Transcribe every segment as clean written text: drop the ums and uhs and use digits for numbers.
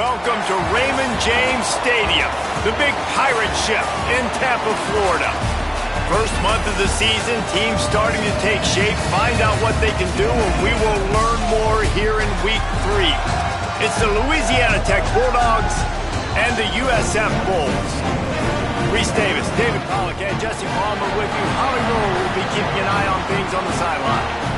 Welcome to Raymond James Stadium, the big pirate ship in Tampa, Florida. First month of the season, teams starting to take shape, find out what they can do, and we will learn more here in Week 3. It's the Louisiana Tech Bulldogs and the USF Bulls. Reese Davis, David Pollack, and Jesse Palmer with you. Holly Roll will be keeping an eye on things on the sideline.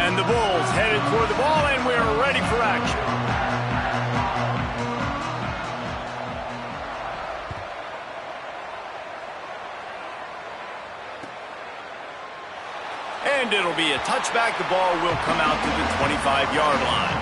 And the Bulls headed for the ball, and we're ready for action. And it'll be a touchback. The ball will come out to the 25-yard line.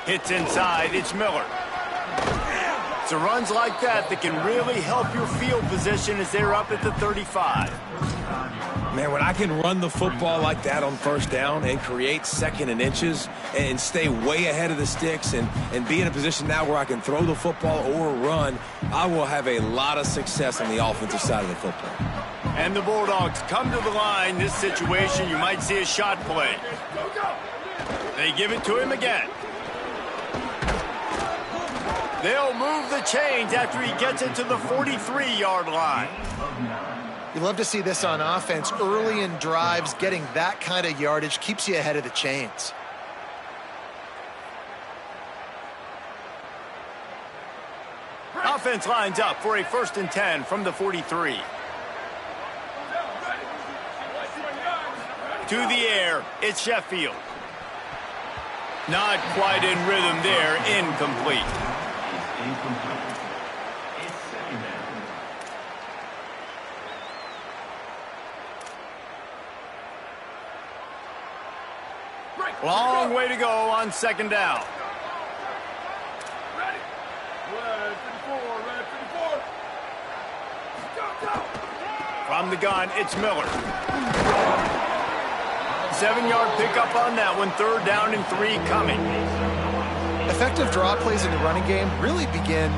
Hits inside, it's Miller. So runs like that can really help your field position as they're up at the 35. Man, when I can run the football like that on first down and create second and inches and stay way ahead of the sticks and be in a position now where I can throw the football or run, I will have a lot of success on the offensive side of the football. And the Bulldogs come to the line. This situation, you might see a shot play. They give it to him again. They'll move the chains after he gets it to the 43-yard line. You love to see this on offense. Early in drives, getting that kind of yardage keeps you ahead of the chains. Offense lines up for a 1st and 10 from the 43. To the air, it's Sheffield. Not quite in rhythm there, incomplete. Long way to go on 2nd down. From the gun, it's Miller. 7-yard pickup on that one. 3rd down and 3 coming. Effective draw plays in the running game really begin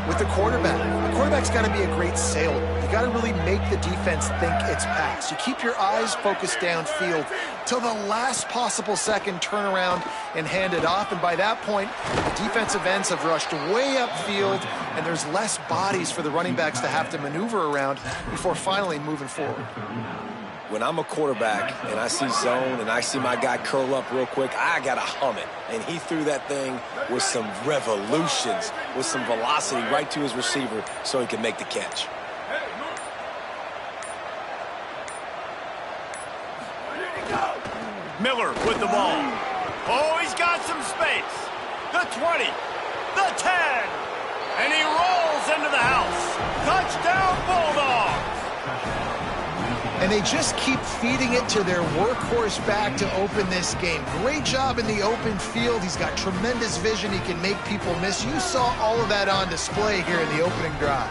with the quarterback. The quarterback's got to be a great sailor. You got to really make the defense think it's pass. You keep your eyes focused downfield till the last possible second, turn around and hand it off. And by that point, the defensive ends have rushed way upfield, and there's less bodies for the running backs to have to maneuver around before finally moving forward. When I'm a quarterback and I see zone and I see my guy curl up real quick, I got to hum it. And he threw that thing with some revolutions, with some velocity right to his receiver so he could make the catch. Miller with the ball. Oh, he's got some space. The 20, the 10, and he rolls into the house. Touchdown, Bulldogs. And they just keep feeding it to their workhorse back to open this game. Great job in the open field. He's got tremendous vision. He can make people miss. You saw all of that on display here in the opening drive.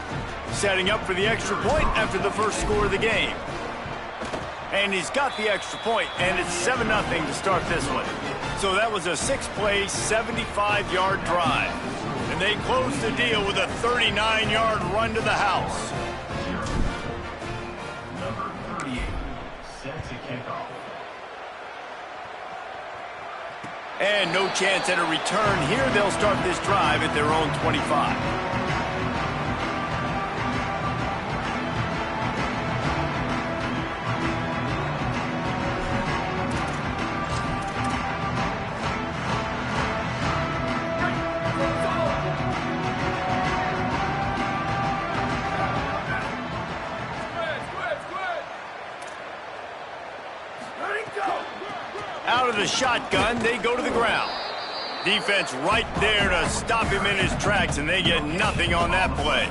Setting up for the extra point after the first score of the game. And he's got the extra point, and it's 7-0 to start this one. So that was a 6-play, 75-yard drive. And they close the deal with a 39-yard run to the house. And no chance at a return here. They'll start this drive at their own 25. a shotgun, they go to the ground. Defense right there to stop him in his tracks, and they get nothing on that play.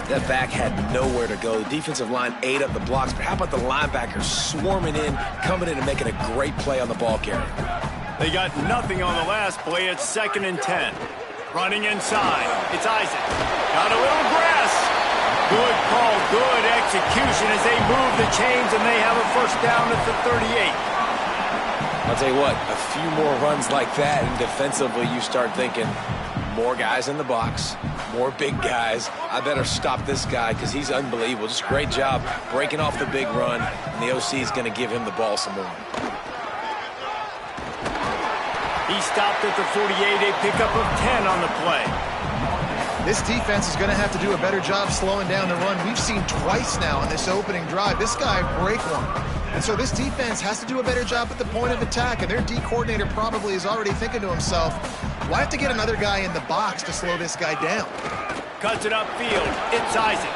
That back had nowhere to go. The defensive line ate up the blocks, but how about the linebackers swarming in, coming in and making a great play on the ball carrier? They got nothing on the last play. It's 2nd and 10. Running inside. It's Isaac. Got a little grass. Good call, good execution as they move the chains, and they have a first down at the 38. I'll tell you what, a few more runs like that, and defensively you start thinking, more guys in the box, more big guys. I better stop this guy because he's unbelievable. Just a great job breaking off the big run, and the OC is going to give him the ball some more. He stopped at the 48, a pickup of 10 on the play. This defense is going to have to do a better job slowing down the run. We've seen twice now in this opening drive. This guy break one. And so this defense has to do a better job at the point of attack, and their D coordinator probably is already thinking to himself, well, I have to get another guy in the box to slow this guy down. Cuts it upfield. It's Isaac.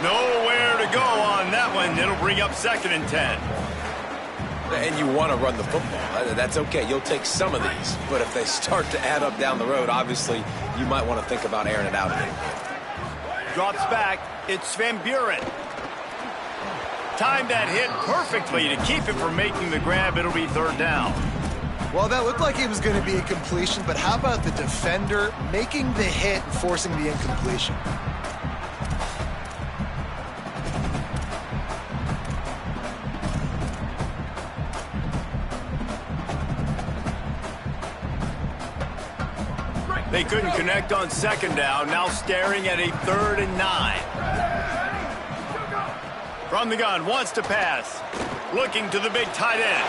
Nowhere to go on that one. It'll bring up 2nd and 10. And you want to run the football. That's okay. You'll take some of these. But if they start to add up down the road, obviously, you might want to think about airing it out a little bit. Drops back. It's Van Buren. Timed that hit perfectly to keep him from making the grab. It'll be 3rd down. Well, that looked like it was going to be a completion, but how about the defender making the hit and forcing the incompletion? They couldn't connect on 2nd down. Now staring at a 3rd and 9. From the gun, wants to pass. Looking to the big tight end.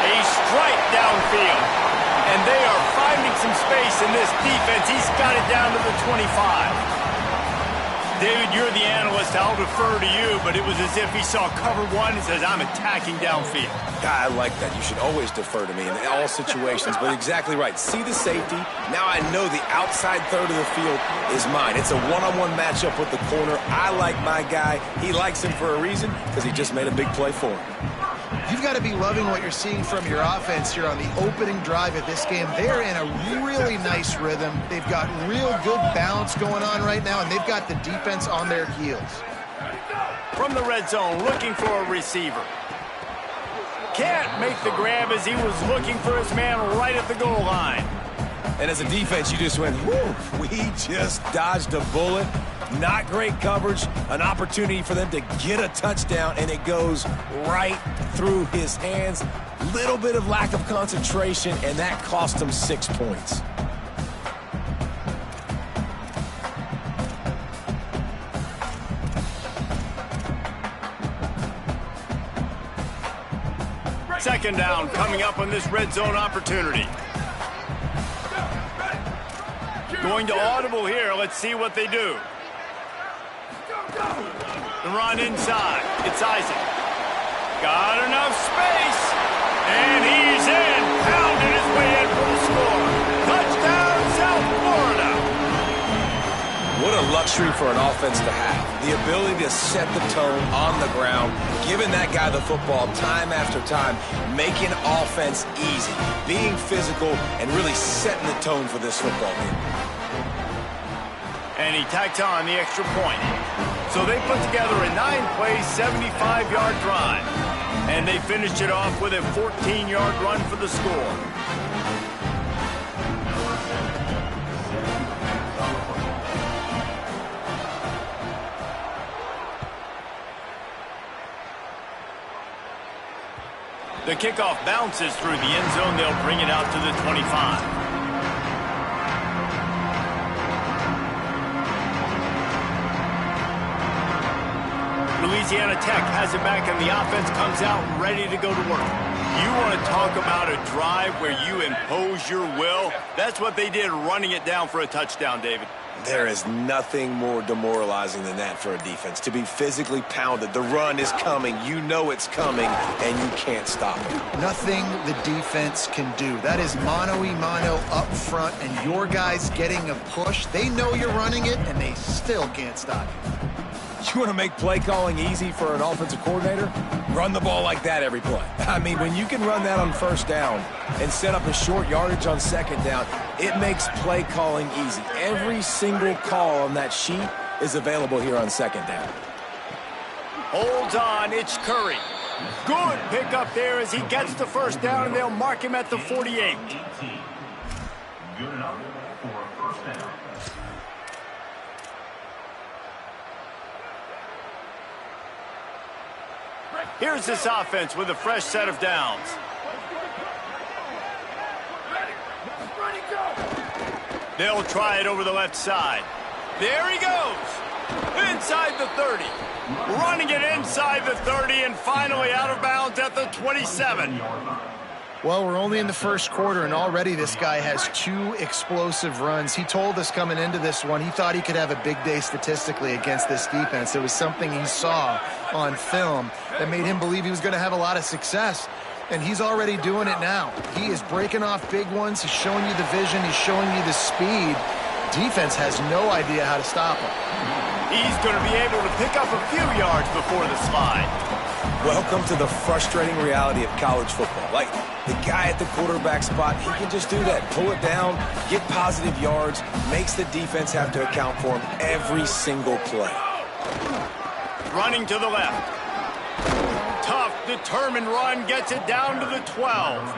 A strike downfield. And they are finding some space in this defense. He's got it down to the 25. David, you're the analyst. I'll defer to you, but it was as if he saw cover one and says, I'm attacking downfield. I like that. You should always defer to me in all situations, but exactly right. See the safety. Now I know the outside third of the field is mine. It's a one-on-one matchup with the corner. I like my guy. He likes him for a reason because he just made a big play for him. You've got to be loving what you're seeing from your offense here on the opening drive of this game. They're in a really nice rhythm. They've got real good balance going on right now, and they've got the defense on their heels. From the red zone, looking for a receiver. Can't make the grab as he was looking for his man right at the goal line. And as a defense, you just went, whoo, we just dodged a bullet. Not great coverage, an opportunity for them to get a touchdown, and it goes right through his hands. Little bit of lack of concentration, and that cost him 6 points. Second down coming up on this red zone opportunity. Going to audible here. Let's see what they do. The run inside. It's Isaac. Got enough space. And he's in. Pounded his way in for the score. Touchdown, South Florida. What a luxury for an offense to have. The ability to set the tone on the ground, giving that guy the football time after time, making offense easy, being physical, and really setting the tone for this football game. And he tacked on the extra point. So they put together a 9-play, 75-yard drive. And they finished it off with a 14-yard run for the score. The kickoff bounces through the end zone. They'll bring it out to the 25. Louisiana Tech has it back, and the offense comes out ready to go to work. You want to talk about a drive where you impose your will? That's what they did, running it down for a touchdown, David. There is nothing more demoralizing than that for a defense, to be physically pounded. The run is coming. You know it's coming, and you can't stop it. Nothing the defense can do. That is mano-a-mano up front, and your guys getting a push. They know you're running it, and they still can't stop you. You want to make play calling easy for an offensive coordinator? Run the ball like that every play. I mean, when you can run that on first down and set up a short yardage on second down, it makes play calling easy. Every single call on that sheet is available here on second down. Holds on, it's Curry. Good pickup there as he gets the first down, and they'll mark him at the 48. Good enough for a first down. Here's this offense with a fresh set of downs. They'll try it over the left side. There he goes. Inside the 30. Running it inside the 30 and finally out of bounds at the 27. Well, we're only in the first quarter, and already this guy has 2 explosive runs. He told us coming into this one he thought he could have a big day statistically against this defense. It was something he saw on film that made him believe he was going to have a lot of success, and he's already doing it now. He is breaking off big ones. He's showing you the vision. He's showing you the speed. Defense has no idea how to stop him. He's going to be able to pick up a few yards before the slide. Welcome to the frustrating reality of college football. Like, the guy at the quarterback spot, he can just do that. Pull it down, get positive yards, makes the defense have to account for him every single play. Running to the left. Tough, determined run, gets it down to the 12.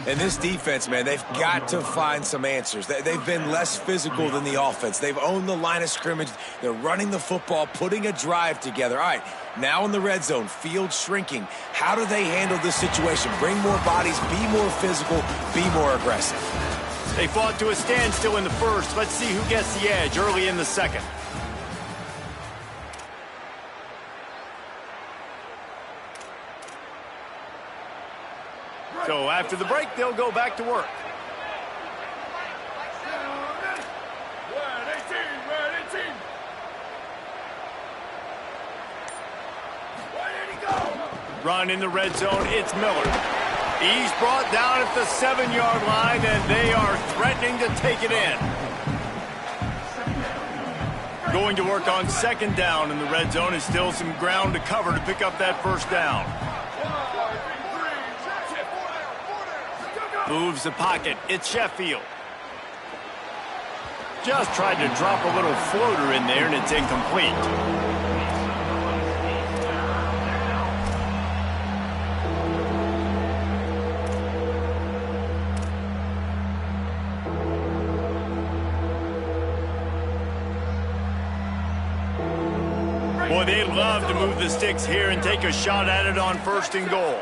And this defense, man, they've got to find some answers. They've been less physical than the offense. They've owned the line of scrimmage. They're running the football, putting a drive together. All right, now in the red zone, field shrinking. How do they handle this situation? Bring more bodies, be more physical, be more aggressive. They fought to a standstill in the first. Let's see who gets the edge early in the second. So after the break, they'll go back to work. Run in the red zone, it's Miller. He's brought down at the 7-yard line, and they are threatening to take it in. Going to work on second down in the red zone is still some ground to cover to pick up that first down. Moves the pocket. It's Sheffield. Just tried to drop a little floater in there, and it's incomplete. Boy, they'd love to move the sticks here and take a shot at it on 1st and goal.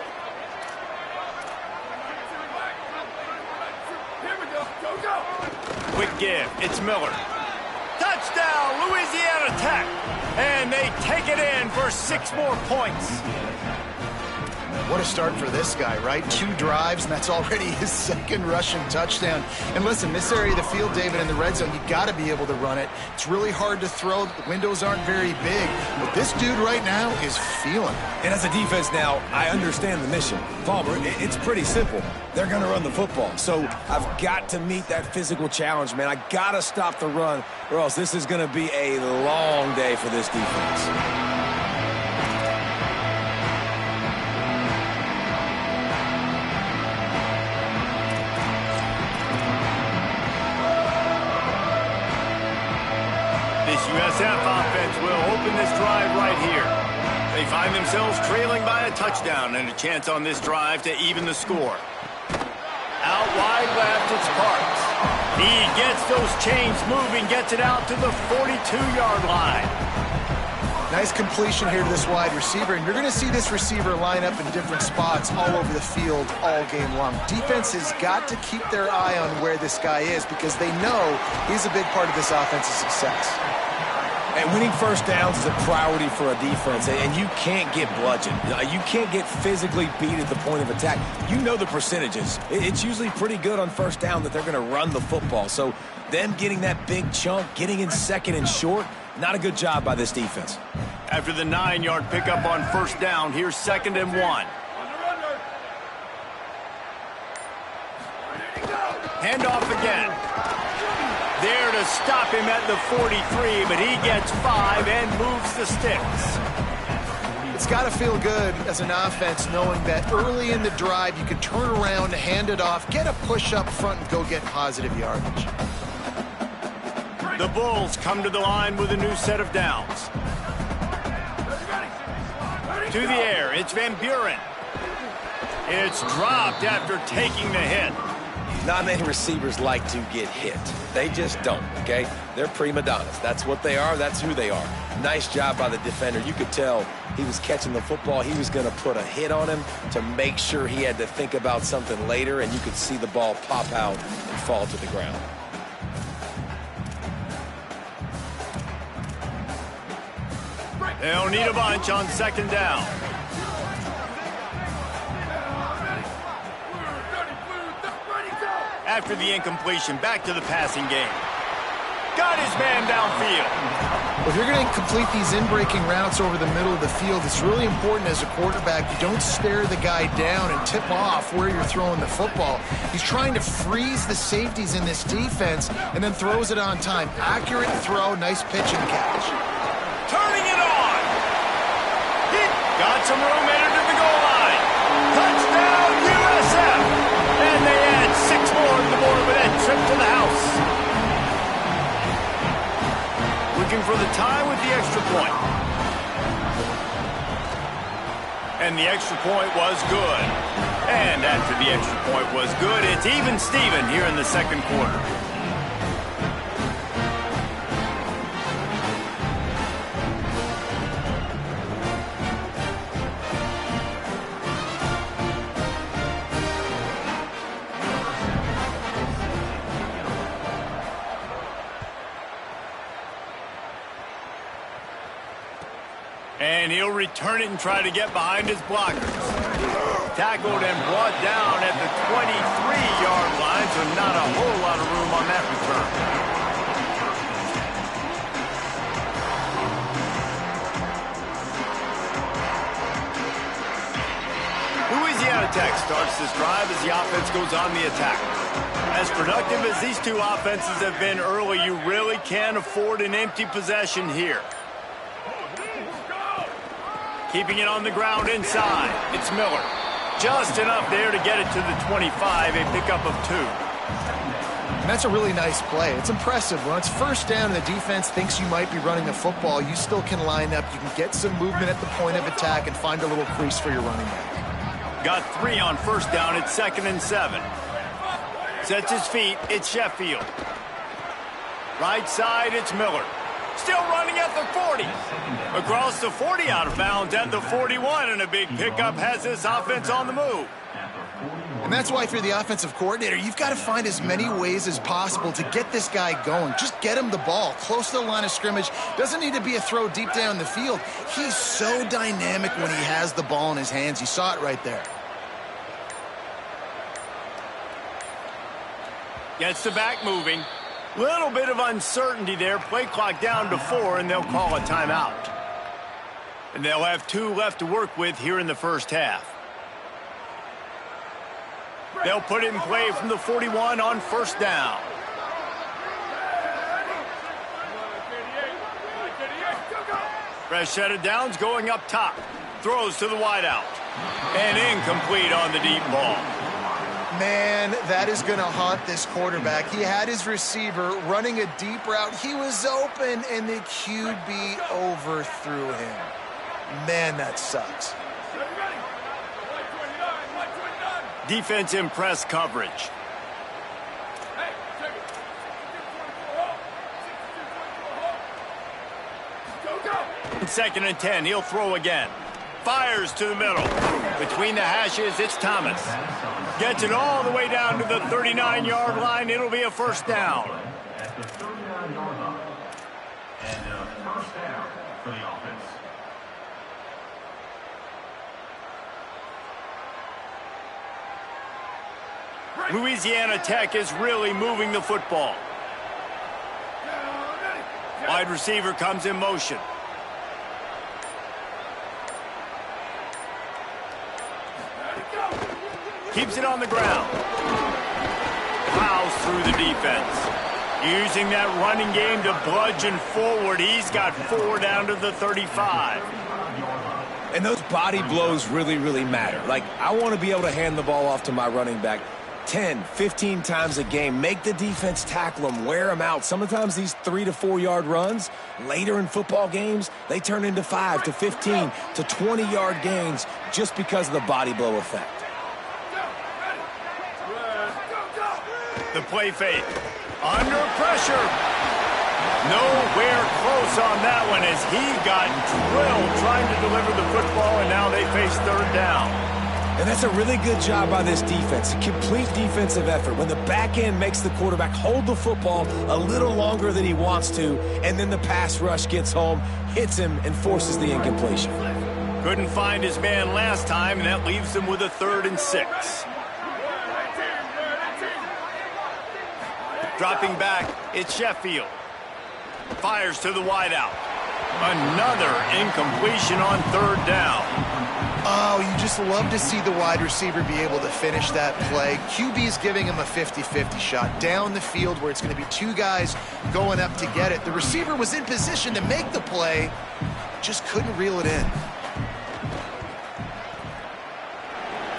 Quick give. It's Miller. Touchdown, Louisiana Tech. And they take it in for 6 more points. What a start for this guy, right? 2 drives, and that's already his 2nd rushing touchdown. And listen, this area of the field, David, in the red zone, you got to be able to run it. It's really hard to throw. The windows aren't very big. But this dude right now is feeling it. And as a defense now, I understand the mission. Palmer, it's pretty simple. They're going to run the football. So I've got to meet that physical challenge, man. I got to stop the run, or else this is going to be a long day for this defense. USF offense will open this drive right here. They find themselves trailing by a touchdown and a chance on this drive to even the score. Out wide left, it's Parks. He gets those chains moving, gets it out to the 42-yard line. Nice completion here to this wide receiver, and you're going to see this receiver line up in different spots all over the field all game long. Defense has got to keep their eye on where this guy is because they know he's a big part of this offense's success. And winning first downs is a priority for a defense, and you can't get bludgeoned. You can't get physically beat at the point of attack. You know the percentages. It's usually pretty good on first down that they're going to run the football. So them getting that big chunk, getting in 2nd and short, not a good job by this defense. After the 9-yard pickup on first down, here's 2nd and 1. Handoff again. There to to stop him at the 43, but he gets 5 and moves the sticks. It's got to feel good as an offense knowing that early in the drive you can turn around, hand it off, get a push up front, and go get positive yardage. The Bulls come to the line with a new set of downs. To the air, it's Van Buren. It's dropped after taking the hit. Not many receivers like to get hit. They just don't, okay? They're prima donnas. That's what they are. That's who they are. Nice job by the defender. You could tell he was catching the football. He was going to put a hit on him to make sure he had to think about something later, and you could see the ball pop out and fall to the ground. They'll need a bunch on second down. After the incompletion, back to the passing game. Got his man downfield. If you're going to complete these in-breaking routes over the middle of the field, it's really important as a quarterback you don't stare the guy down and tip off where you're throwing the football. He's trying to freeze the safeties in this defense and then throws it on time. Accurate throw, nice pitch and catch. Turning it on. He got some room headed to the goal line. Touchdown, USF. And they add 6 more to the board with that trip to the house. Looking for the tie with the extra point. And the extra point was good. And after the extra point was good, it's even Steven here in the second quarter. And he'll return it and try to get behind his blockers. Tackled and brought down at the 23-yard line, so not a whole lot of room on that return. Louisiana Tech starts this drive as the offense goes on the attack. As productive as these two offenses have been early, you really can't afford an empty possession here. Keeping it on the ground inside. It's Miller. Just enough there to get it to the 25, a pickup of 2. And that's a really nice play. It's impressive. When it's first down and the defense thinks you might be running the football, you still can line up. You can get some movement at the point of attack and find a little crease for your running back. Got 3 on first down. It's 2nd and 7. Sets his feet. It's Sheffield. Right side, it's Miller. Still running at the 40. Across the 40, out of bounds at the 41, and a big pickup has this offense on the move. And that's why if you're the offensive coordinator, you've got to find as many ways as possible to get this guy going. Just get him the ball close to the line of scrimmage. Doesn't need to be a throw deep down the field. He's so dynamic when he has the ball in his hands. You saw it right there. Gets the back moving. Little bit of uncertainty there. Play clock down to 4, and they'll call a timeout. And they'll have 2 left to work with here in the first half. They'll put it in play from the 41 on first down. Fresh set of downs going up top. Throws to the wideout. And incomplete on the deep ball. Man, that is going to haunt this quarterback. He had his receiver running a deep route. He was open, and the QB overthrew him. Man, that sucks. Defense in press coverage. In 2nd and 10, he'll throw again. Fires to the middle. Between the hashes, it's Thomas. Gets it all the way down to the 39-yard line. It'll be a first down. At the 39-yard line. And first down for the offense. Louisiana Tech is really moving the football. Wide receiver comes in motion. Keeps it on the ground. Plows through the defense. Using that running game to bludgeon forward. He's got 4 down to the 35. And those body blows really, really matter. Like, I want to be able to hand the ball off to my running back 10, 15 times a game. Make the defense tackle them, wear them out. Sometimes these 3 to 4 yard runs, later in football games, they turn into 5 to 15 to 20 yard gains just because of the body blow effect. The play fake. Under pressure. Nowhere close on that one as he got drilled trying to deliver the football, and now they face 3rd down. And that's a really good job by this defense. Complete defensive effort. When the back end makes the quarterback hold the football a little longer than he wants to, and then the pass rush gets home, hits him, and forces the incompletion. Couldn't find his man last time, and that leaves him with a 3rd and 6. Dropping back, it's Sheffield. Fires to the wideout. Another incompletion on 3rd down. Oh, you just love to see the wide receiver be able to finish that play. QB's giving him a 50-50 shot down the field where it's going to be 2 guys going up to get it. The receiver was in position to make the play, just couldn't reel it in.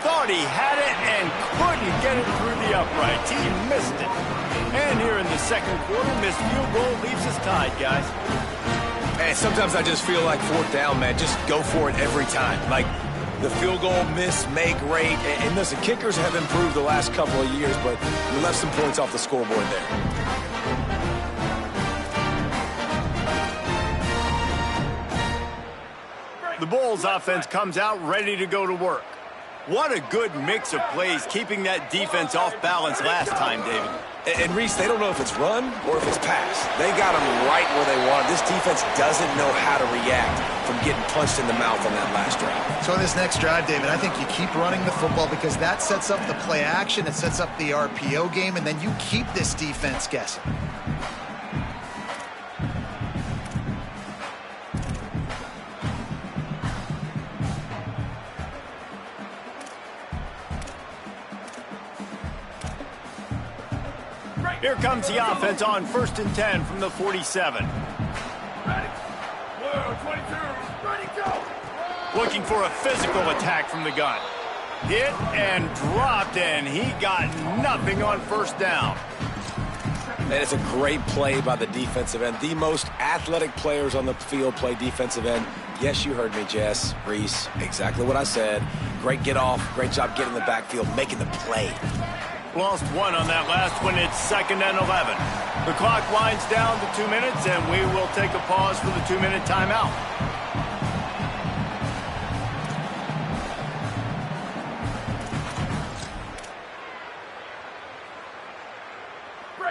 Thought he had it and couldn't get it through the uprights. He missed it. And here in the 2nd quarter, missed field goal leaves us tied, guys. And sometimes I just feel like 4th down, man. Just go for it every time. Like the field goal miss, make rate. And listen, kickers have improved the last couple of years, but we left some points off the scoreboard there. The Bulls offense comes out ready to go to work. What a good mix of plays, keeping that defense off balance last time, David. And Reese, they don't know if it's run or if it's pass. They got them right where they want. This defense doesn't know how to react from getting punched in the mouth on that last drive. So in this next drive, David, I think you keep running the football because that sets up the play action, it sets up the RPO game, and then you keep this defense guessing. Here comes the offense on 1st and 10 from the 47. Looking for a physical attack from the gun. Hit and dropped, and he got nothing on 1st down. And it's a great play by the defensive end. The most athletic players on the field play defensive end. Yes, you heard me, Jess, Reese. Exactly what I said. Great get off. Great job getting the backfield, making the play. Lost 1 on that last one. It's 2nd and 11. The clock winds down to 2 minutes, and we will take a pause for the 2-minute timeout.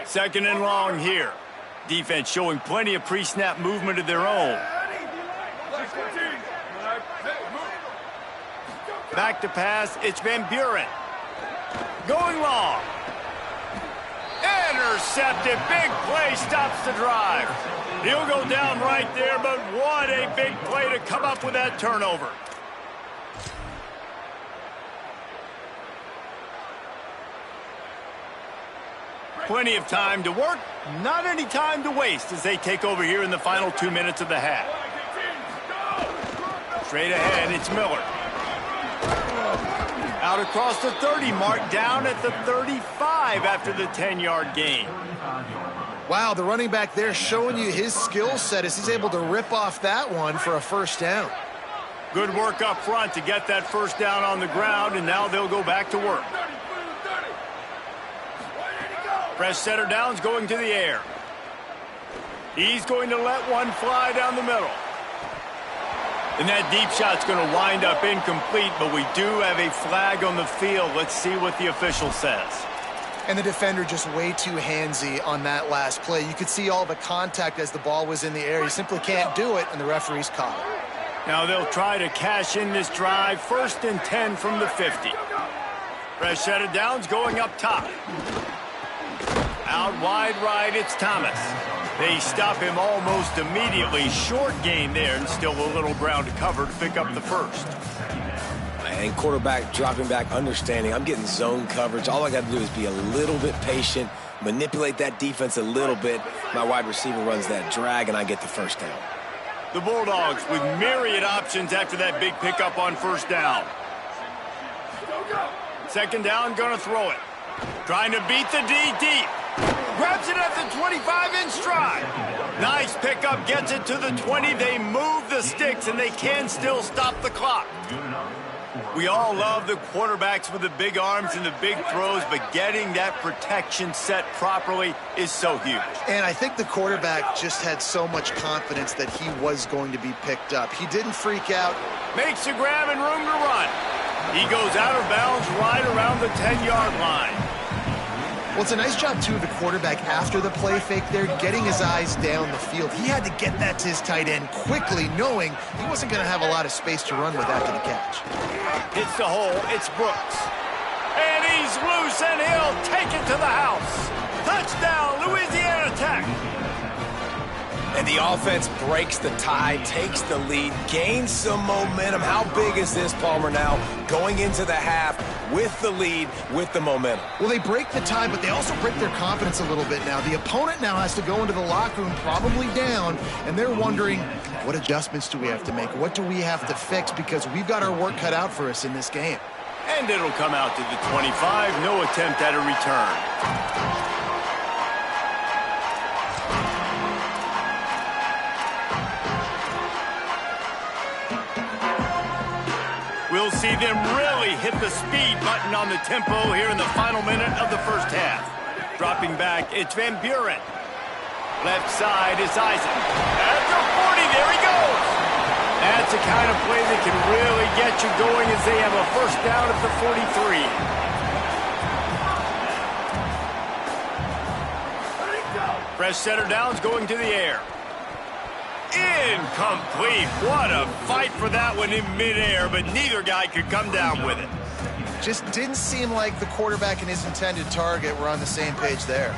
Second and long here. Defense showing plenty of pre-snap movement of their own. Back to pass. It's Van Buren. Going long. Intercepted. Big play stops the drive. He'll go down right there, but what a big play to come up with that turnover. Plenty of time to work, not any time to waste as they take over here in the final 2 minutes of the half. Straight ahead, it's Miller. Out across the 30 mark, down at the 35 after the 10-yard gain. Wow, the running back there showing you his skill set as he's able to rip off that one for a 1st down. Good work up front to get that 1st down on the ground, and now they'll go back to work. Fresh setter downs going to the air. He's going to let one fly down the middle. And that deep shot's going to wind up incomplete, but we do have a flag on the field. Let's see what the official says. And the defender just way too handsy on that last play. You could see all the contact as the ball was in the air. He simply can't do it, and the referee's caught it. Now they'll try to cash in this drive. 1st and 10 from the 50. Fresh set of downs going up top. Out wide right, it's Thomas. They stop him almost immediately. Short gain there, and still a little ground to cover to pick up the 1st. And quarterback dropping back, understanding I'm getting zone coverage. All I got to do is be a little bit patient, manipulate that defense a little bit. My wide receiver runs that drag, and I get the first down. The Bulldogs with myriad options after that big pickup on first down. Second down, gonna throw it. Trying to beat the D deep. Grabs it at the 25 in stride. Nice pickup, gets it to the 20. They move the sticks, and they can still stop the clock. We all love the quarterbacks with the big arms and the big throws, but getting that protection set properly is so huge. And I think the quarterback just had so much confidence that he was going to be picked up. He didn't freak out. Makes the grab and room to run. He goes out of bounds right around the 10-yard line. Well, it's a nice job, too, of the quarterback after the play fake there, getting his eyes down the field. He had to get that to his tight end quickly, knowing he wasn't going to have a lot of space to run with after the catch. Hits the hole. It's Brooks. And he's loose, and he'll take it to the house. Touchdown, Louisiana Tech. And the offense breaks the tie, takes the lead, gains some momentum. How big is this, Palmer, now going into the half with the lead, with the momentum? Well, they break the tie, but they also break their confidence a little bit now. The opponent now has to go into the locker room probably down, and they're wondering, what adjustments do we have to make? What do we have to fix? Because we've got our work cut out for us in this game. And it'll come out to the 25. No attempt at a return. We'll see them really hit the speed button on the tempo here in the final minute of the first half. Dropping back, it's Van Buren. Left side is Isaac. At the 40, there he goes. That's the kind of play that can really get you going as they have a first down at the 43. Fresh center downs going to the air. Incomplete. What a fight for that one in midair, but neither guy could come down with it. Just didn't seem like the quarterback and his intended target were on the same page there.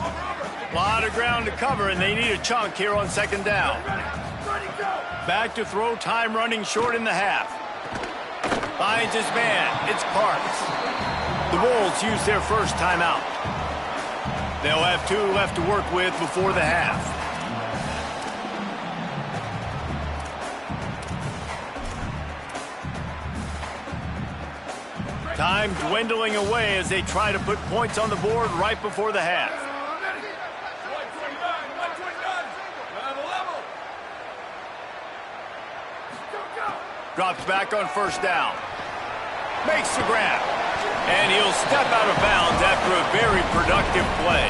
A lot of ground to cover, and they need a chunk here on second down. Back to throw, time running short in the half. Finds his man. It's Parks. The Wolves use their first timeout. They'll have 2 left to work with before the half. Time dwindling away as they try to put points on the board right before the half. Drops back on first down. Makes the grab. And he'll step out of bounds after a very productive play.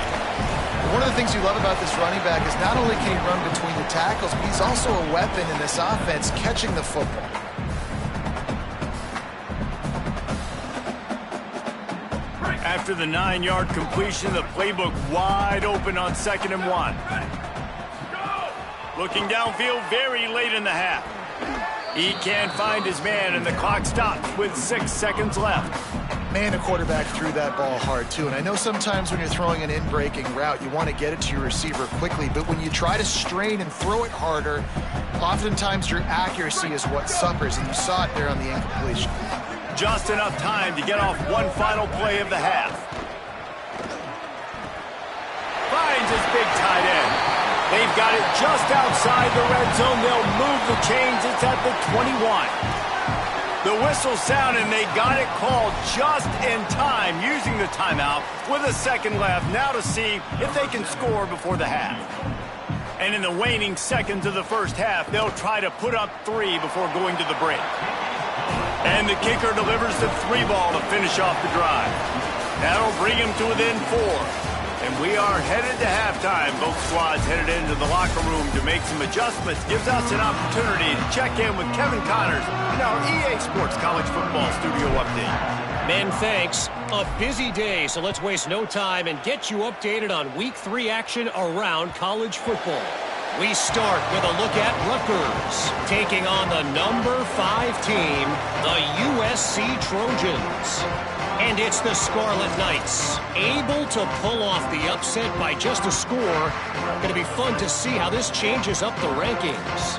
One of the things you love about this running back is not only can he run between the tackles, but he's also a weapon in this offense catching the football. After the 9-yard completion, the playbook wide open on 2nd and 1. Looking downfield very late in the half. He can't find his man, and the clock stops with 6 seconds left. Man, the quarterback threw that ball hard, too. And I know sometimes when you're throwing an in-breaking route, you want to get it to your receiver quickly. But when you try to strain and throw it harder, oftentimes your accuracy is what suffers. And you saw it there on the incompletion. Just enough time to get off one final play of the half. Finds his big tight end. They've got it just outside the red zone. They'll move the chains. It's at the 21. The whistle sound, and they got it called just in time, using the timeout with a second left. Now to see if they can score before the half. And in the waning seconds of the first half, they'll try to put up 3 before going to the break. And the kicker delivers the 3 ball to finish off the drive. That'll bring him to within 4. And we are headed to halftime. Both squads headed into the locker room to make some adjustments. Gives us an opportunity to check in with Kevin Connors in our EA Sports College Football Studio Update. Men, thanks. A busy day, so let's waste no time and get you updated on Week 3 action around college football. We start with a look at Rutgers, taking on the number 5 team, the USC Trojans. And it's the Scarlet Knights, able to pull off the upset by just a score. Going to be fun to see how this changes up the rankings.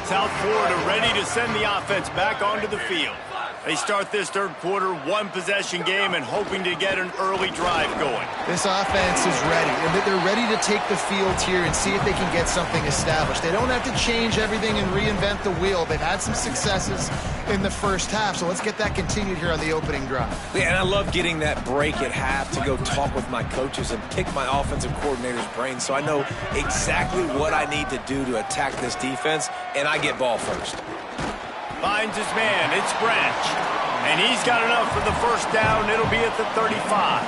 South Florida ready to send the offense back onto the field. They start this third quarter, one-possession game, and hoping to get an early drive going. This offense is ready, and they're ready to take the field here and see if they can get something established. They don't have to change everything and reinvent the wheel. They've had some successes in the first half, so let's get that continued here on the opening drive. Yeah, and I love getting that break at half to go talk with my coaches and pick my offensive coordinator's brain so I know exactly what I need to do to attack this defense, and I get ball first. Finds his man. It's Branch. And he's got enough for the first down. It'll be at the 35.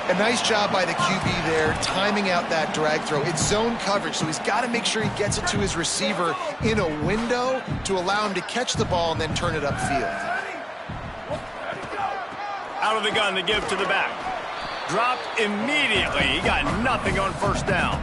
A nice job by the QB there, timing out that drag throw. It's zone coverage, so he's got to make sure he gets it to his receiver in a window to allow him to catch the ball and then turn it upfield. Out of the gun to give to the back. Dropped immediately. He got nothing on first down.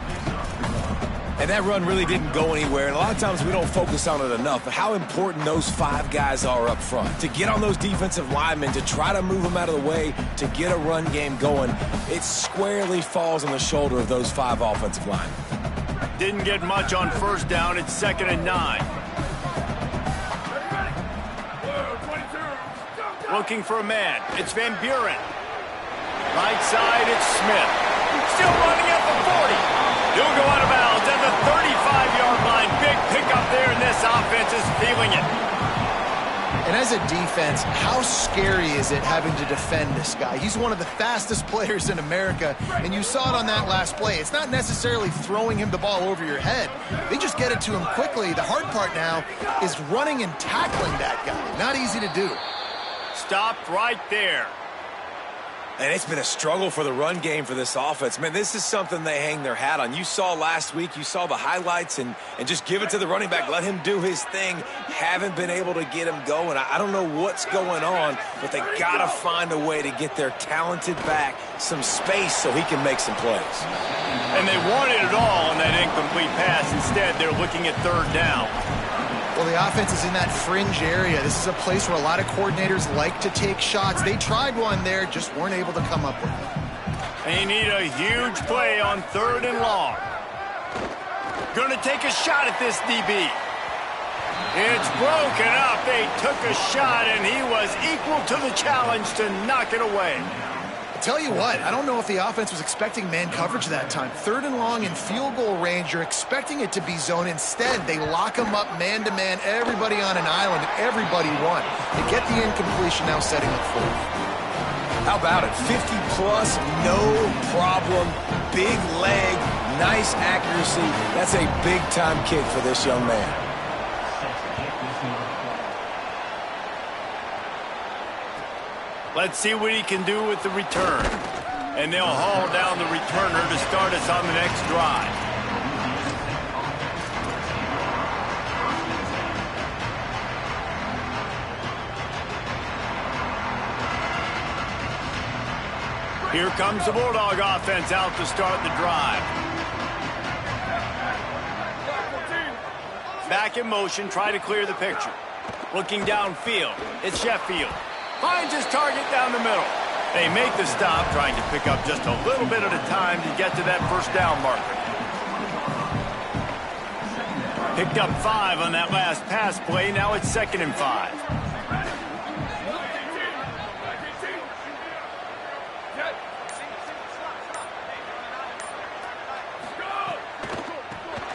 And that run really didn't go anywhere, and a lot of times we don't focus on it enough, but how important those 5 guys are up front. To get on those defensive linemen, to try to move them out of the way, to get a run game going, it squarely falls on the shoulder of those 5 offensive linemen. Didn't get much on first down. It's 2nd and 9. Looking for a man. It's Van Buren. Right side, it's Smith. Still running at the 40. He'll go out of bounds at the 35-yard line. Big pickup there, and this offense is feeling it. And as a defense, how scary is it having to defend this guy? He's one of the fastest players in America, and you saw it on that last play. It's not necessarily throwing him the ball over your head. They just get it to him quickly. The hard part now is running and tackling that guy. Not easy to do. Stopped right there. And it's been a struggle for the run game for this offense. Man, this is something they hang their hat on. You saw last week, you saw the highlights, and just give it to the running back. Let him do his thing. Haven't been able to get him going. I don't know what's going on, but they got to find a way to get their talented back some space so he can make some plays. And they wanted it all on that incomplete pass. Instead, they're looking at 3rd down. Well, the offense is in that fringe area. This is a place where a lot of coordinators like to take shots. They tried one there, just weren't able to come up with it. They need a huge play on 3rd and long. Going to take a shot at this DB. It's broken up. They took a shot, and he was equal to the challenge to knock it away. Tell you what, I don't know if the offense was expecting man coverage that time. 3rd and long in field goal range, you're expecting it to be zone. Instead, they lock them up man-to-man, everybody on an island, everybody won. They get the incompletion now setting up 4th. How about it? 50-plus, no problem. Big leg, nice accuracy. That's a big-time kick for this young man. Let's see what he can do with the return. And they'll haul down the returner to start us on the next drive. Here comes the Bulldog offense out to start the drive. Back in motion, try to clear the picture. Looking downfield, it's Sheffield. Finds his target down the middle. They make the stop, trying to pick up just a little bit at a time to get to that first down marker. Picked up 5 on that last pass play. Now it's 2nd and 5.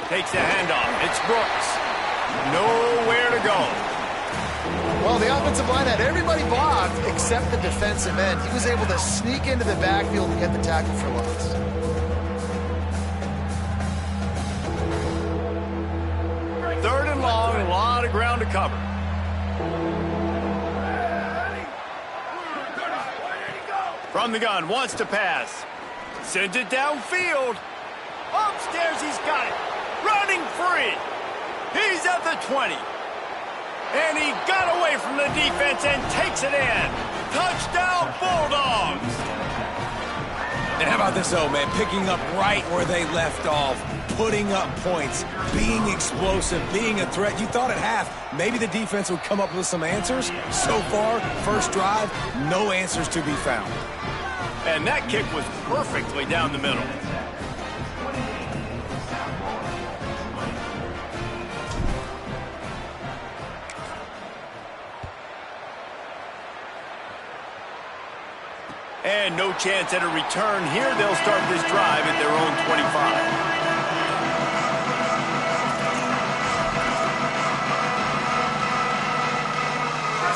Takes the handoff. It's Brooks. Nowhere to go. Well, the offensive line had everybody blocked except the defensive end. He was able to sneak into the backfield and get the tackle for loss. Third and long, a lot of ground to cover. From the gun, wants to pass. Sends it downfield. Upstairs, he's got it. Running free. He's at the 20. And he got away from the defense and takes it in. Touchdown, Bulldogs. And how about this, though, man? Picking up right where they left off, putting up points, being explosive, being a threat. You thought at half maybe the defense would come up with some answers. So far, first drive, no answers to be found. And that kick was perfectly down the middle. And no chance at a return here. They'll start this drive at their own 25.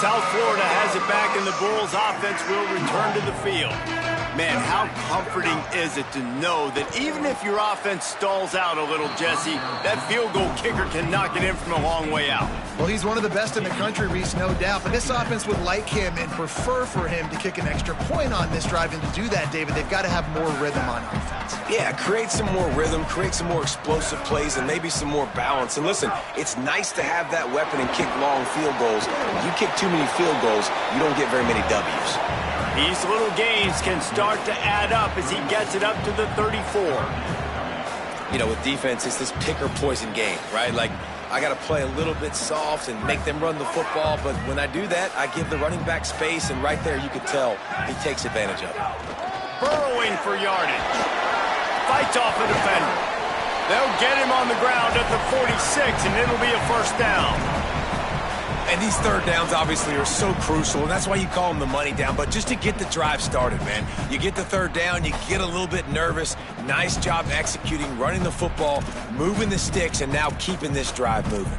South Florida has it back, and the Bulls offense will return to the field. Man, how comforting is it to know that even if your offense stalls out a little, Jesse, that field goal kicker can knock it in from a long way out. Well, he's one of the best in the country, Reese, no doubt. But this offense would like him and prefer for him to kick an extra point on this drive. And to do that, David, they've got to have more rhythm on offense. Yeah, create some more rhythm, create some more explosive plays, and maybe some more balance. And listen, it's nice to have that weapon and kick long field goals. You kick too many field goals, you don't get very many W's. These little gains can start to add up as he gets it up to the 34. You know, with defense, it's this pick or poison game, right? Like, I got to play a little bit soft and make them run the football, but when I do that, I give the running back space, and right there you can tell he takes advantage of it. Burrowing for yardage. Fights off a defender. They'll get him on the ground at the 46, and it'll be a first down. And these third downs obviously are so crucial, and that's why you call them the money down. But just to get the drive started, man, you get the third down, you get a little bit nervous. Nice job executing, running the football, moving the sticks, and now keeping this drive moving.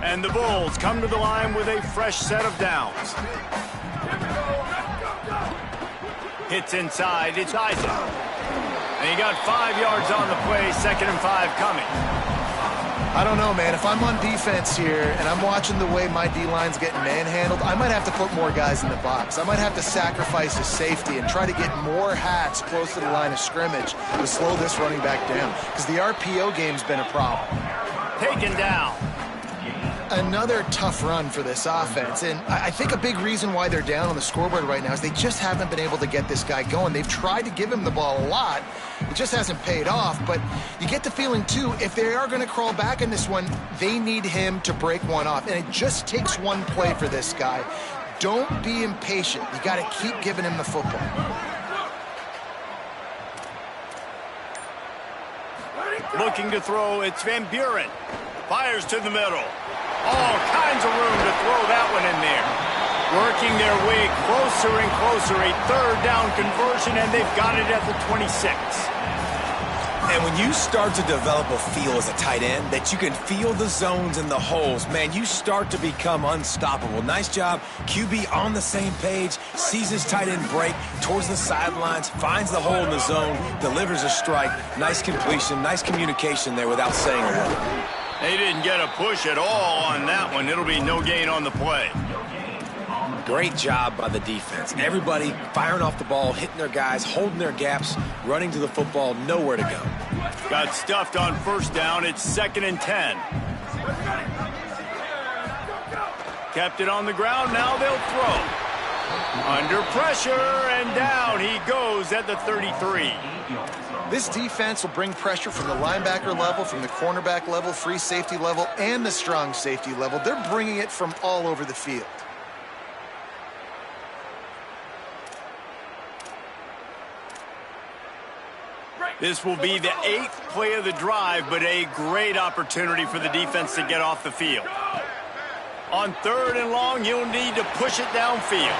And the Bulls come to the line with a fresh set of downs. Hits inside, it's Isaac. And he got 5 yards on the play, 2nd and 5 coming. I don't know, man. If I'm on defense here and I'm watching the way my D-line's getting manhandled, I might have to put more guys in the box. I might have to sacrifice a safety and try to get more hats close to the line of scrimmage to slow this running back down, because the RPO game's been a problem. Taken down. Another tough run for this offense, and I think a big reason why they're down on the scoreboard right now is they just haven't been able to get this guy going. They've tried to give him the ball a lot. It just hasn't paid off, but you get the feeling, too, if they are going to crawl back in this one, they need him to break one off, and it just takes one play for this guy. Don't be impatient. You got to keep giving him the football. Looking to throw, it's Van Buren. Fires to the middle. All kinds of room to throw that one in there. Working their way closer and closer. A third down conversion, and they've got it at the 26. And when you start to develop a feel as a tight end that you can feel the zones and the holes, man, you start to become unstoppable. Nice job. QB on the same page, sees his tight end break towards the sidelines, finds the hole in the zone, delivers a strike. Nice completion, nice communication there without saying a word. They didn't get a push at all on that one. It'll be no gain on the play. Great job by the defense. Everybody firing off the ball, hitting their guys, holding their gaps, running to the football, nowhere to go. Got stuffed on first down. It's 2nd and 10. Kept it on the ground. Now they'll throw. Under pressure, and down he goes at the 33. This defense will bring pressure from the linebacker level, from the cornerback level, free safety level, and the strong safety level. They're bringing it from all over the field. This will be the 8th play of the drive, but a great opportunity for the defense to get off the field. On 3rd and long, he'll need to push it downfield.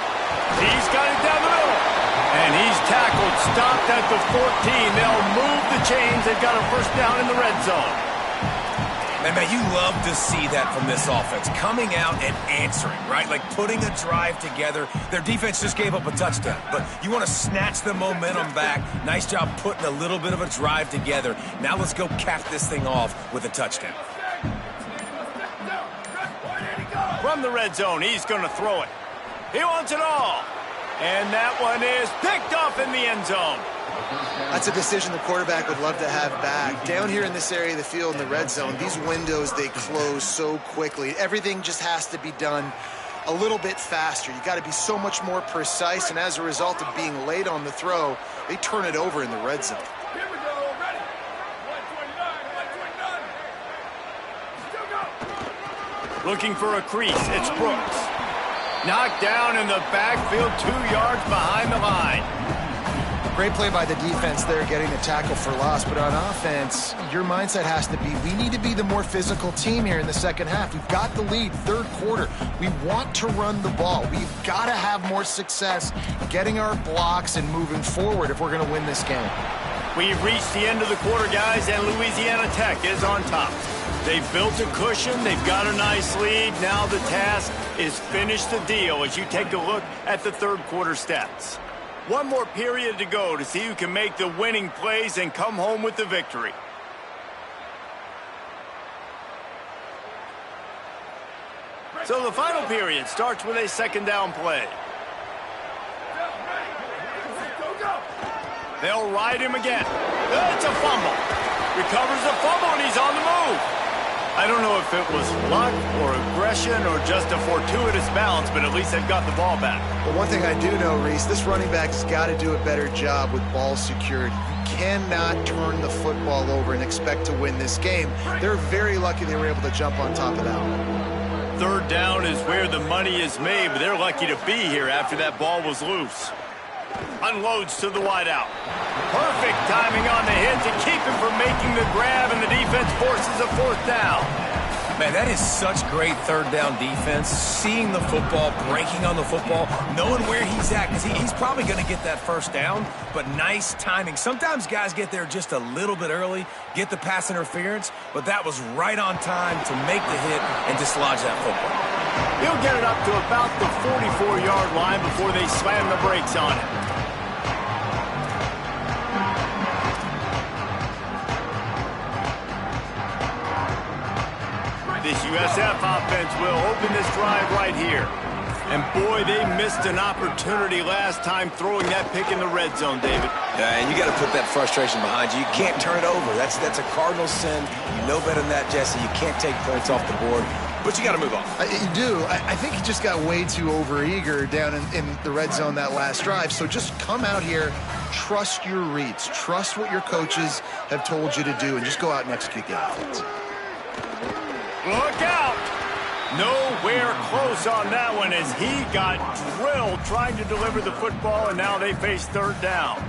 He's got it down the middle. And he's tackled, stopped at the 14. They'll move the chains. They've got a first down in the red zone. And, man, you love to see that from this offense. Coming out and answering, right? Like putting a drive together. Their defense just gave up a touchdown. But you want to snatch the momentum back. Nice job putting a little bit of a drive together. Now let's go cap this thing off with a touchdown. From the red zone, he's going to throw it. He wants it all. And that one is picked off in the end zone. That's a decision the quarterback would love to have back. Down here in this area of the field in the red zone, these windows, they close so quickly. Everything just has to be done a little bit faster. You got to be so much more precise, and as a result of being late on the throw, they turn it over in the red zone. Here we go, ready. 129, 129. Looking for a crease, it's Brooks. Knocked down in the backfield, 2 yards behind the line. Great play by the defense there, getting the tackle for loss. But on offense, your mindset has to be, we need to be the more physical team here in the second half. We've got the lead, third quarter. We want to run the ball. We've got to have more success getting our blocks and moving forward if we're going to win this game. We've reached the end of the quarter, guys, and Louisiana Tech is on top. They've built a cushion. They've got a nice lead. Now the task is finish the deal as you take a look at the third quarter stats. One more period to go to see who can make the winning plays and come home with the victory. So the final period starts with a second down play. They'll ride him again. It's a fumble. Recovers the fumble, and he's on the move. I don't know if it was luck or aggression or just a fortuitous bounce, but at least they've got the ball back. Well, one thing I do know, Reese, this running back's got to do a better job with ball security. You cannot turn the football over and expect to win this game. They're very lucky they were able to jump on top of that one. Third down is where the money is made, but they're lucky to be here after that ball was loose. Unloads to the wideout. Perfect timing on the hit to keep him from making the grab, and the defense forces a fourth down. Man, that is such great third down defense. Seeing the football, breaking on the football, knowing where he's at, because he's probably going to get that first down, but nice timing. Sometimes guys get there just a little bit early, get the pass interference, but that was right on time to make the hit and dislodge that football. He'll get it up to about the 44-yard line before they slam the brakes on it. This USF offense will open this drive right here. And boy, they missed an opportunity last time throwing that pick in the red zone, David. Yeah, and you got to put that frustration behind you. You can't turn it over. That's a cardinal sin. You know better than that, Jesse. You can't take points off the board. But you got to move on. You do. I think he just got way too overeager down in the red zone that last drive. So just come out here, trust your reads, trust what your coaches have told you to do, and just go out and execute the offense. Look out! Nowhere close on that one as he got drilled trying to deliver the football, and now they face third down.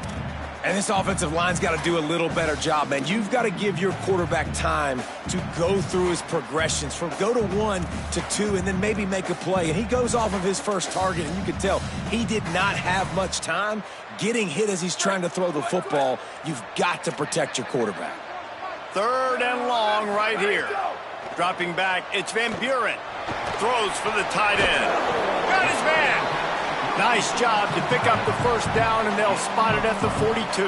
And this offensive line's got to do a little better job, man. You've got to give your quarterback time to go through his progressions from go to 1 to 2 and then maybe make a play. And he goes off of his first target, and you can tell he did not have much time getting hit as he's trying to throw the football. You've got to protect your quarterback. Third and long right here. Dropping back, it's Van Buren. Throws for the tight end. Got his man. Nice job to pick up the first down, and they'll spot it at the 42.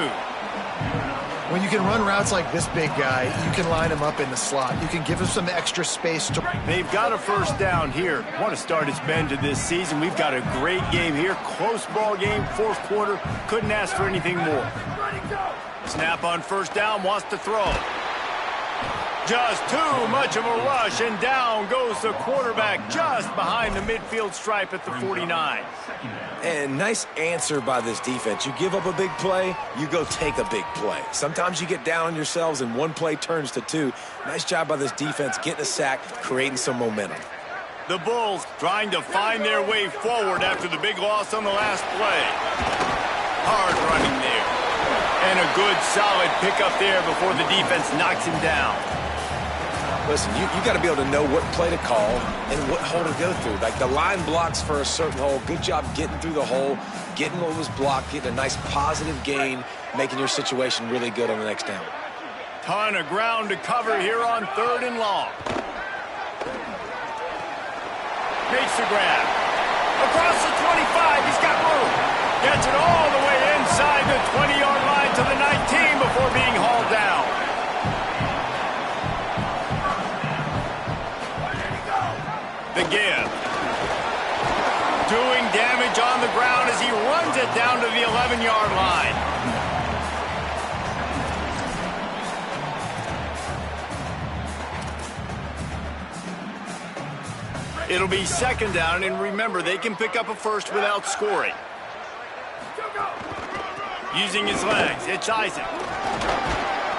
When you can run routes like this big guy, you can line him up in the slot. You can give him some extra space. They've got a first down here. What a start it's been to this season. We've got a great game here. Close ball game, fourth quarter. Couldn't ask for anything more. Snap on first down, wants to throw. Just too much of a rush, and down goes the quarterback just behind the midfield stripe at the 49. And nice answer by this defense. You give up a big play, you go take a big play. Sometimes you get down on yourselves and one play turns to two. Nice job by this defense getting a sack, creating some momentum. The Bulls trying to find their way forward after the big loss on the last play. Hard running there. And a good solid pickup there before the defense knocks him down. Listen, you got to be able to know what play to call and what hole to go through. Like the line blocks for a certain hole. Good job getting through the hole, getting what was blocked, getting a nice positive gain, making your situation really good on the next down. Ton of ground to cover here on third and long. Makes the grab. Across the 25, he's got room. Gets it all the way inside the 20-yard line to the 19 before being hauled down. The give. Doing damage on the ground as he runs it down to the 11-yard line. It'll be second down, and remember, they can pick up a first without scoring. Using his legs, it's Isaac.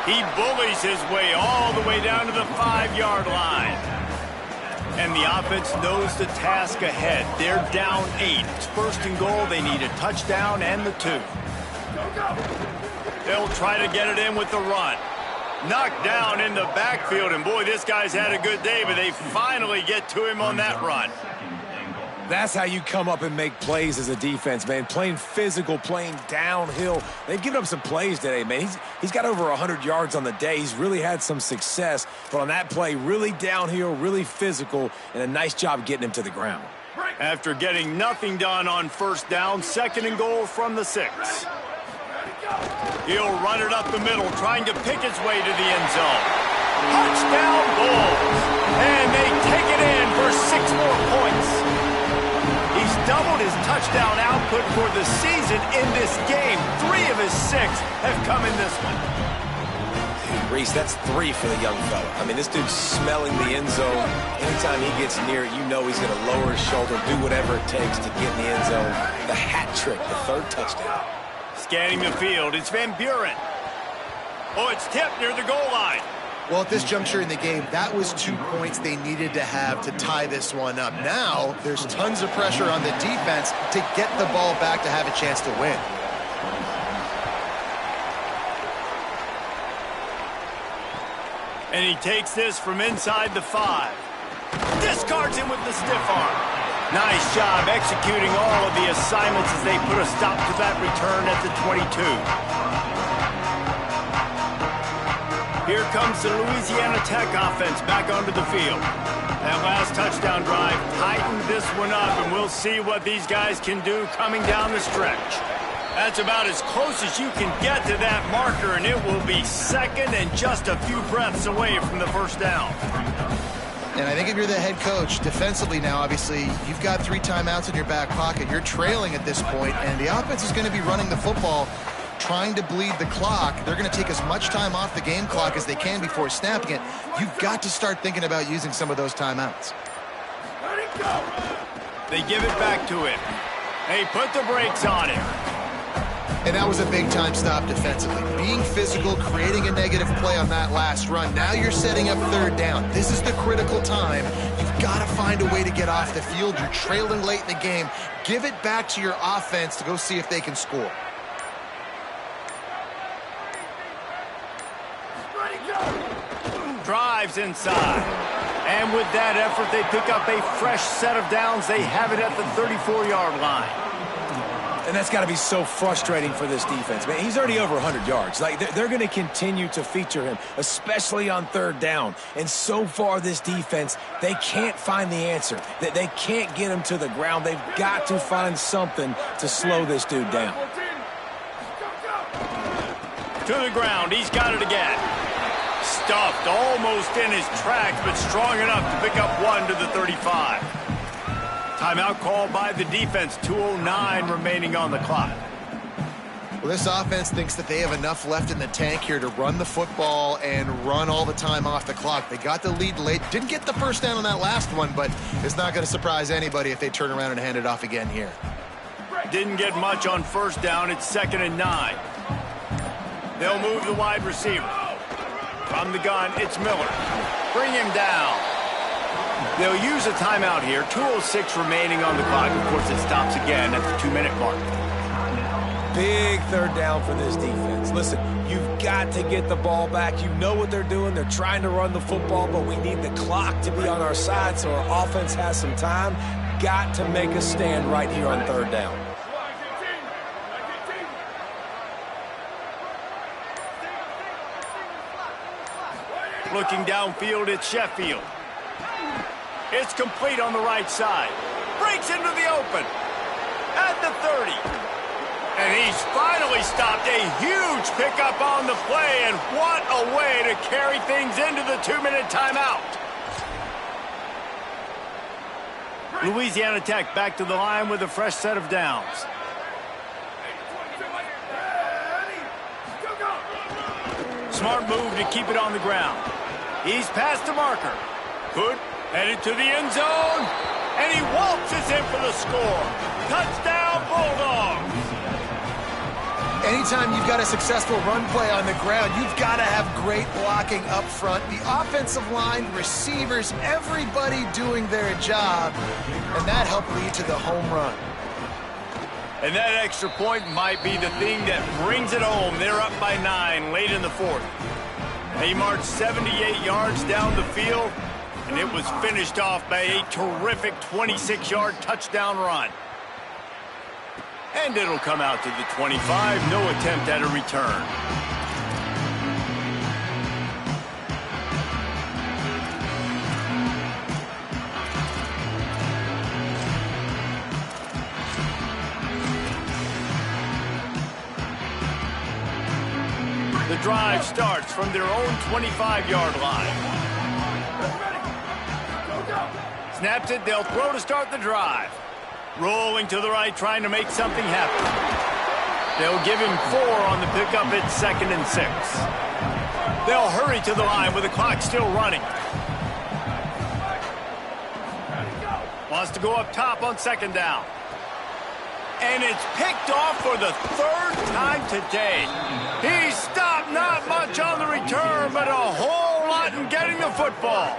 He bullies his way all the way down to the 5-yard line. And the offense knows the task ahead. They're down 8. It's first and goal. They need a touchdown and the 2. They'll try to get it in with the run. Knocked down in the backfield, and boy, this guy's had a good day, but they finally get to him on that run. That's how you come up and make plays as a defense, man. Playing physical, playing downhill. They've given up some plays today, man. He's got over 100 yards on the day. He's really had some success. But on that play, really downhill, really physical, and a nice job getting him to the ground. After getting nothing done on first down, 2nd and goal from the 6. He'll run it up the middle, trying to pick his way to the end zone. Touchdown Bulls! And they take it in for 6 more points. He's doubled his touchdown output for the season in this game. 3 of his 6 have come in this one. Reese, that's 3 for the young fella. I mean, this dude's smelling the end zone. Anytime he gets near it, you know he's going to lower his shoulder, do whatever it takes to get in the end zone. The hat trick, the 3rd touchdown. Scanning the field, it's Van Buren. Oh, it's tipped near the goal line. Well, at this juncture in the game, that was 2 points they needed to have to tie this one up. Now, there's tons of pressure on the defense to get the ball back to have a chance to win. And he takes this from inside the 5. Discards him with the stiff arm. Nice job executing all of the assignments as they put a stop to that return at the 22. Here comes the Louisiana Tech offense back onto the field. That last touchdown drive tightened this one up, and we'll see what these guys can do coming down the stretch. That's about as close as you can get to that marker, and it will be 2nd and just a few breaths away from the first down. And I think if you're the head coach, defensively now, obviously, you've got 3 timeouts in your back pocket. You're trailing at this point, and the offense is going to be running the football, trying to bleed the clock. They're going to take as much time off the game clock as they can before snapping it. You've got to start thinking about using some of those timeouts. They give it back to him. They put the brakes on him. And that was a big-time stop defensively. Being physical, creating a negative play on that last run. Now you're setting up 3rd down. This is the critical time. You've got to find a way to get off the field. You're trailing late in the game. Give it back to your offense to go see if they can score. Drives inside. And with that effort, they pick up a fresh set of downs. They have it at the 34-yard line. And that's got to be so frustrating for this defense, man. He's already over 100 yards. Like, they're going to continue to feature him, especially on 3rd down. And so far, this defense, they can't find the answer. They can't get him to the ground. They've got to find something to slow this dude down. To the ground. He's got it again. Stuffed almost in his tracks, but strong enough to pick up 1 to the 35. Timeout called by the defense. 2:09 remaining on the clock. Well, this offense thinks that they have enough left in the tank here to run the football and run all the time off the clock. They got the lead late. Didn't get the first down on that last one, but it's not going to surprise anybody if they turn around and hand it off again here. Didn't get much on first down. It's 2nd and 9. They'll move the wide receiver. From the gun, it's Miller. Bring him down. They'll use a timeout here. 2:06 remaining on the clock. Of course, it stops again at the 2-minute mark. Big 3rd down for this defense. Listen, you've got to get the ball back. You know what they're doing. They're trying to run the football, but we need the clock to be on our side so our offense has some time. Got to make a stand right here on 3rd down. Looking downfield, it's Sheffield. It's complete on the right side. Breaks into the open. At the 30. And he's finally stopped. A huge pickup on the play, and what a way to carry things into the 2-minute timeout. Louisiana Tech back to the line with a fresh set of downs. Smart move to keep it on the ground. He's past the marker. Good. Headed to the end zone. And he waltzes in for the score. Touchdown, Bulldogs. Anytime you've got a successful run play on the ground, you've got to have great blocking up front. The offensive line, receivers, everybody doing their job. And that helped lead to the home run. And that extra point might be the thing that brings it home. They're up by 9 late in the fourth. They marched 78 yards down the field, and it was finished off by a terrific 26-yard touchdown run. And it'll come out to the 25. No attempt at a return. The drive starts from their own 25-yard line. Snaps it, they'll throw to start the drive. Rolling to the right, trying to make something happen. They'll give him 4 on the pickup at 2nd and 6. They'll hurry to the line with the clock still running. Wants to go up top on 2nd down. And it's picked off for the 3rd time today. He stopped not much on the return, but a whole lot in getting the football.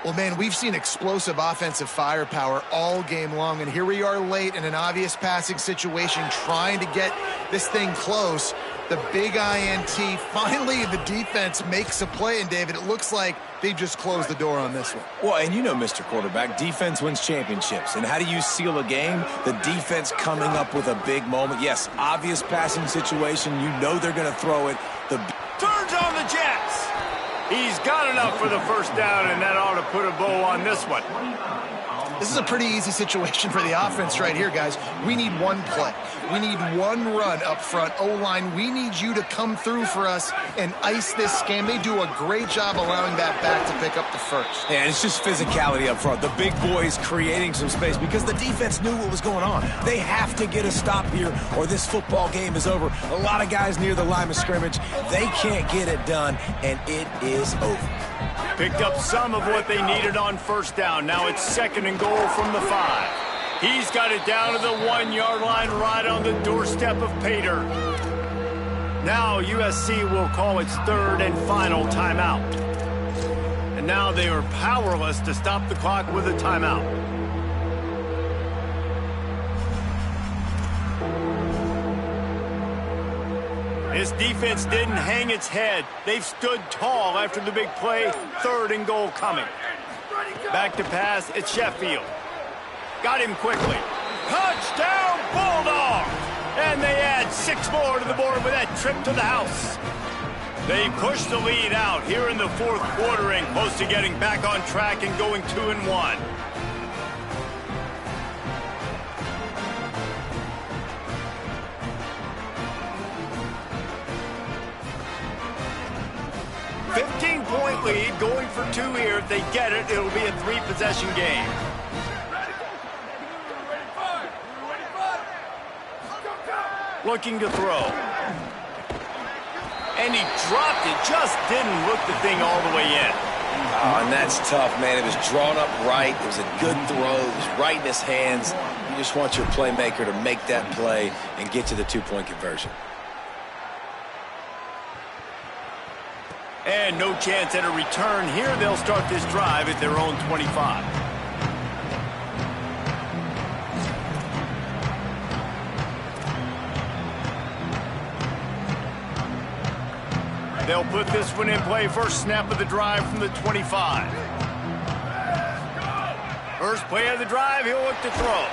Well, man, we've seen explosive offensive firepower all game long, and here we are late in an obvious passing situation trying to get this thing close. The big INT, finally the defense makes a play, and David, it looks like they just closed the door on this one. Well, and you know, Mr. Quarterback, defense wins championships. And how do you seal a game? The defense coming up with a big moment. Yes, obvious passing situation. You know they're going to throw it. Turns on the Jets. He's got enough for the first down, and that ought to put a bow on this one. This is a pretty easy situation for the offense right here, guys. We need one play. We need one run up front. O-line, we need you to come through for us and ice this game. They do a great job allowing that back to pick up the first. Yeah, it's just physicality up front. The big boys creating some space because the defense knew what was going on. They have to get a stop here or this football game is over. A lot of guys near the line of scrimmage. They can't get it done, and it is over. Picked up some of what they needed on first down. Now it's 2nd and goal from the 5. He's got it down to the 1-yard line right on the doorstep of Pater. Now USC will call its 3rd and final timeout. And now they are powerless to stop the clock with a timeout. This defense didn't hang its head. They've stood tall after the big play. 3rd and goal coming. Back to pass, it's Sheffield. Got him quickly. Touchdown, Bulldogs! And they add 6 more to the board with that trip to the house. They push the lead out here in the 4th quarter and close to getting back on track and going 2-1. Point lead, going for 2 here. If they get it, it'll be a 3-possession game. Looking to throw. And he dropped it, just didn't look the thing all the way in. Oh, and that's tough, man. It was drawn up right. It was a good throw. It was right in his hands. You just want your playmaker to make that play and get to the 2-point conversion. And no chance at a return here. They'll start this drive at their own 25. They'll put this one in play. First snap of the drive from the 25. First play of the drive, he'll look to throw.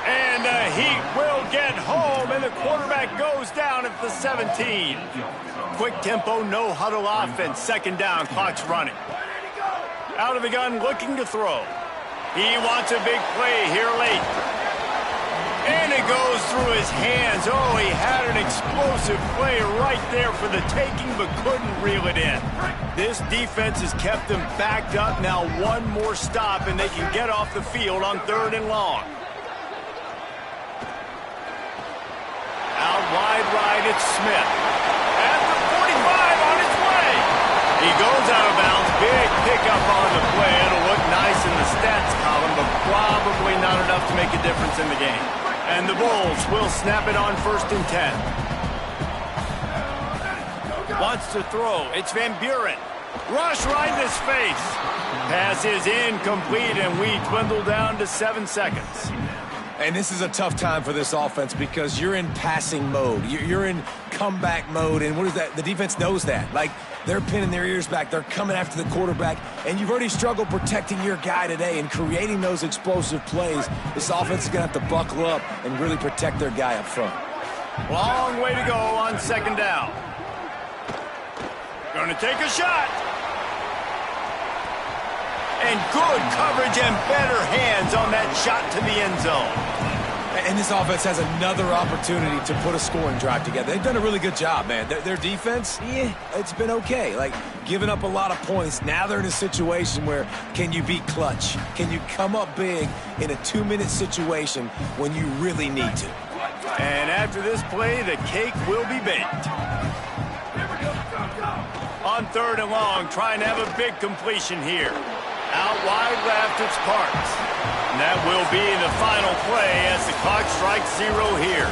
And he will get home, and the quarterback goes down at the 17. Quick tempo, no huddle offense. 2nd down, clock's running. Out of the gun, looking to throw. He wants a big play here late. And it goes through his hands. Oh, he had an explosive play right there for the taking, but couldn't reel it in. This defense has kept them backed up. Now 1 more stop, and they can get off the field on 3rd and long. Out wide right, it's Smith. At the 45 on his way. He goes out of bounds. Big pickup on the play. It'll look nice in the stats column, but probably not enough to make a difference in the game. And the Bulls will snap it on 1st and 10. Wants to throw. It's Van Buren. Rush right in his face. Pass is incomplete, and we dwindle down to 7 seconds. And this is a tough time for this offense because you're in passing mode. You're in comeback mode, and what is that? The defense knows that. Like, they're pinning their ears back. They're coming after the quarterback, and you've already struggled protecting your guy today and creating those explosive plays. This offense is going to have to buckle up and really protect their guy up front. Long way to go on second down. Going to take a shot. And good coverage and better hands on that shot to the end zone. And this offense has another opportunity to put a scoring drive together. They've done a really good job, man. Their defense, it's been okay. Like, giving up a lot of points. Now they're in a situation where can you be clutch? Can you come up big in a 2-minute situation when you really need to? And after this play, the cake will be baked. On third and long, trying to have a big completion here. Out wide left, it's Parks. And that will be the final play as the clock strikes 0 here.